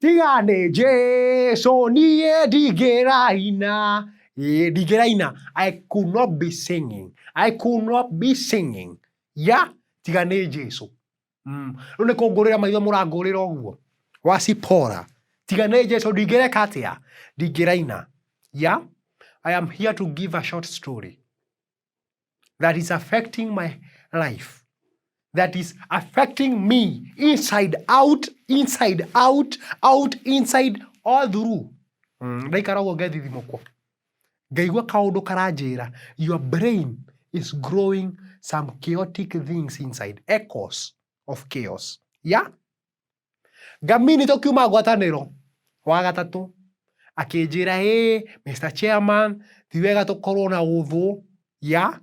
tiga nĩ Jesu niĩ ndigĩraina. Ndigĩraina. I could not be singing. Yeah, tiga nĩ Jesu. Rĩu nĩ kũngũrĩra maitho mũrangũrĩra ũguo. Wacipora. Tiga nĩ Jesu ndingĩreka atĩa? Ndigĩraina. Yeah, I am here to give a short story that is affecting my life. That is affecting me inside out, inside all through. Ndaikara ũguo ngethithimũkwo. Ngaigua kaũndũ karanjĩra, your brain is growing some chaotic things inside, echoes of chaos. Yeah? Ngamini tũkiuma ngwatanĩro wa gatatũ akĩnjĩra, hey, Mr. Chairman, ti wega tũkorwo na ũthũ. Yeah?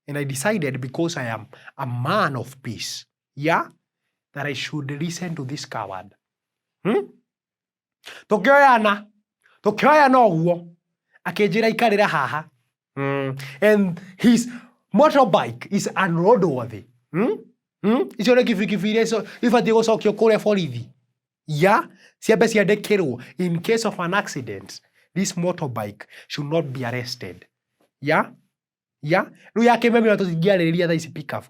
And I decided, because I am a man of peace, yeah, that I should listen to this coward. Tũkĩoyana ũguo akĩnjĩra ikarĩra haha. And his motorbike is unroadworthy. Icio nĩ kibikibi iria ibatiĩ gũcokio kũrĩa borithi. Yeah, ciambe ciandĩkĩrwo, in case of an accident, this motorbike should not be arrested. Yeah? Yeah? Rĩu ya Kimemia tũtingĩarĩrĩria thaa ici pick-up.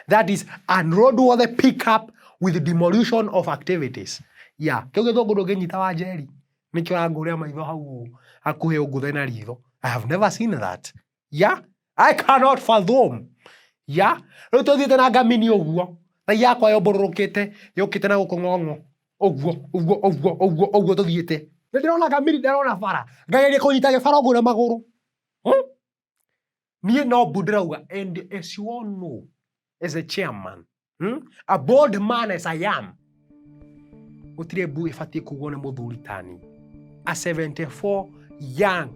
That is unroadworthy pick-up with demolition of activities. Yeah, kĩu gĩthũngũ ndũngĩnyita wa njeri. Nĩkĩo ũrangũrĩra maitho hau hakuhĩ ũngũthe na ritho. I have never seen that. Yeah? I cannot fathom. Yeah? Rĩu tũthiĩte na ngamini ũguo. Thai yakwa yombororokĩte, yũkĩte na gũkũ ng'ong'o. Ũguo tũthiĩte. Nĩndĩrona ngamini, ndĩrona bara. Ngageria kũnyita gĩbara ũguo na magũrũ. Niĩ no mbu ndĩrauga, and as you all know, as a chairman, a bold man as I am, gũtirĩ mbu ĩbatiĩ kugwo nĩ mũthuri tani. A 74 young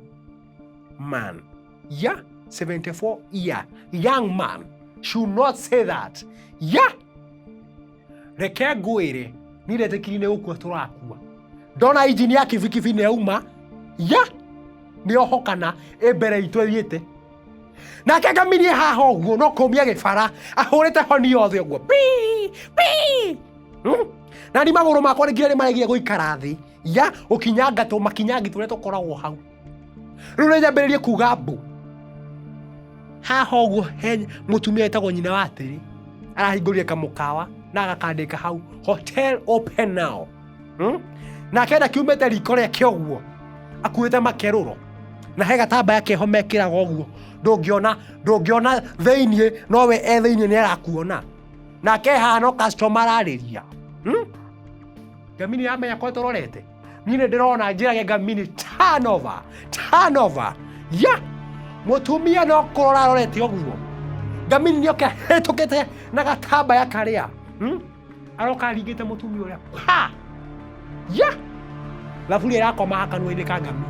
man, yeah, 74-year young man should not say that. Yeah, reke ngwĩre, niĩ ndetĩkiri nĩ gũkua tũrakua. Ndona injini ya kibikibi nĩ yauma, yeah, nĩohokana mbere itũ ĩthiĩte. Nake ngamini haha ũguo no kũmia gĩbara, ahũrĩte honi yothe ũguo. Na ni magũrũ makwa nĩ nginya nĩmaregia gũikara thĩ. Ya, ũkinyanga tũmakinyangi tũrĩa tũkoragwo hau. Rĩu nĩ nyambĩrĩrie kuga mbu. Haha ũguo he mũtumia etagwo nyina wa tĩri. Arahingũrire kamũkawa na agakandĩka hau, hotel open now. Na kenda kiumĩte riko rĩake ũguo. Akuĩte makerũro. Na he gatambaya keho mekĩraga ũguo. Ndũngĩona thĩiniĩ, nowe thĩiniĩ nĩ arakuona. Nake haha no customer ararĩria. Ngamini yamenya kwa tũrorete. Niĩ nĩ ndĩrona njĩrage ngamini turn over. Yeah. Mũtumia no kũrora arorete ũguo. Ngamini nĩoke hĩtũkĩte na gatambaya karĩa. Aroka aringĩte mũtumia ũrĩa. Ha! Yeah. Thaburia ĩrakoma hakanua-inĩ ka ngamini.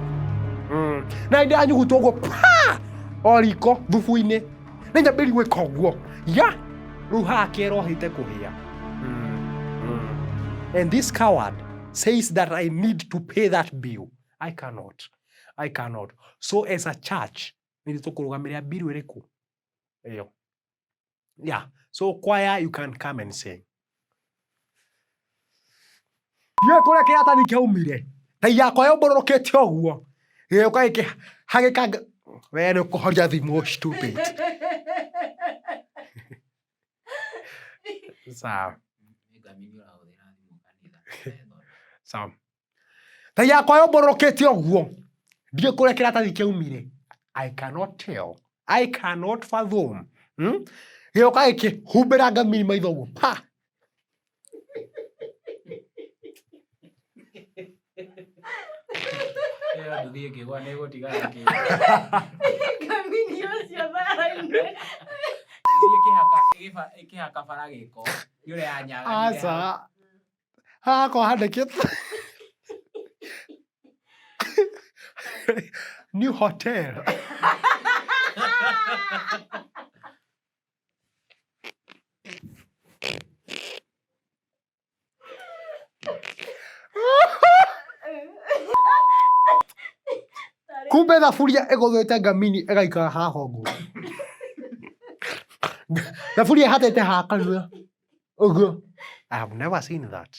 Na ĩndĩ anyugutwo ũguo. Pa! O riko thubu-inĩ. Nĩ nyambĩrĩrie gwĩka ũguo. Yeah. Rĩu haha kĩrohĩte kũhĩa. And this coward says that I need to pay that bill. I cannot. So as a church, we need to kũrũgamĩrĩra bill ĩrĩkũ. Yeah. So choir, you can come and sing. Ye kũrĩa kĩratani kĩaumire. Thai yakwa yombororokete ũguo. Gĩũka gĩkĩ hagĩkanga. We nĩ ũkũhoria thimũ stupid. Sawa. Sawa. Thai yakwa yombororokete ũguo. Ndiĩ kũrĩa kĩratani kĩaumire. I cannot tell. I cannot fathom. Gĩũka gĩkĩ humbĩra ngamini maitho ũguo. Pa! Nduthie kĩgwa nĩ gũtigara kĩ. Ngamini ũcio thara-inĩ. Ikĩhaka bara gĩko. Nĩ ũrĩa yanyaga. Aca. Hako handĩkĩtwo. New hotel. Kumbe thaburia ĩgũthĩte ngamini ĩgaikara haha ũguo. Thaburia ĩhatĩte haha kanua. Ũguo. I have never seen that.